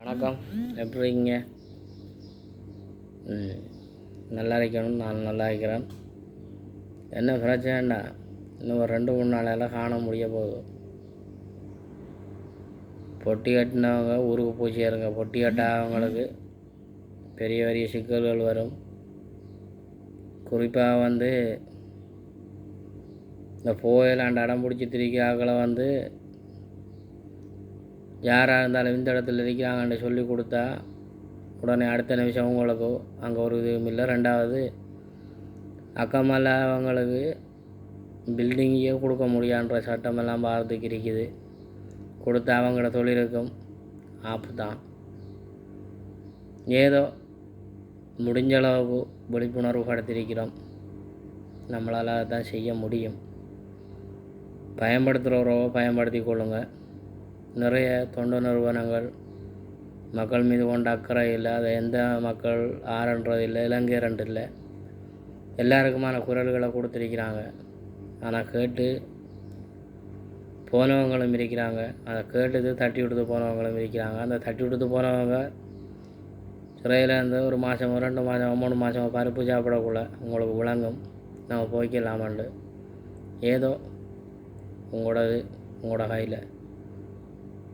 வணக்கம். எப்படி இருக்கீங்க? நல்லா இருக்கணும். நான் நல்லா இருக்கிறேன். என்ன பிரச்சனைன்னா, இன்னும் ஒரு 2-3 நாளையெல்லாம் காண முடிய போகுது. பொட்டி கட்டினவங்க ஊருக்கு போய் சேருங்க. பொட்டி கட்டாதவங்களுக்கு பெரிய பெரிய சிக்கல்கள் வரும். குறிப்பாக இந்த போயிலாண்ட அடம் பிடிச்சி திரிக்கிறாக்களை யாராக இருந்தாலும் இந்த இடத்துல இருக்கிறாங்கன்னு சொல்லி கொடுத்தா உடனே அடுத்த நிமிஷம் உங்களுக்கு அங்கே ஒரு இதுவும் இல்லை. 2வது அக்கமல்ல அவங்களுக்கு பில்டிங்கே கொடுக்க முடியான்ற சட்டமெல்லாம் பாரத்துக்கு இருக்குது. கொடுத்து அவங்களோட தொழிலுக்கும் ஆப்பு தான். ஏதோ முடிஞ்ச அளவுக்கு விழிப்புணர்வு படுத்தியிருக்கிறோம். நம்மளால் தான் செய்ய முடியும். பயன்படுத்துகிறவரோ பயன்படுத்தி கொள்ளுங்க. நிறைய தொண்டு நிறுவனங்கள் மக்கள் மீது கொண்ட அக்கறை இல்லை. அதை எந்த மக்கள் ஆரன்றது இல்லை, இலங்கையரண்டு இல்லை, எல்லாருக்குமான குரல்களை கொடுத்துருக்கிறாங்க. ஆனால் கேட்டு போனவங்களும் இருக்கிறாங்க. அதை கேட்டுது தட்டி விடுத்து போனவங்களும் இருக்கிறாங்க. அந்த தட்டி விடுத்து போனவங்க சிறையிலேருந்து ஒரு மாதமோ 2 மாதமோ 3 மாதமோ பருப்பு சாப்பிடக்குள்ள உங்களுக்கு விளங்கும் நம்ம போய்க்கலாமண்டு. ஏதோ உங்களோட கையில்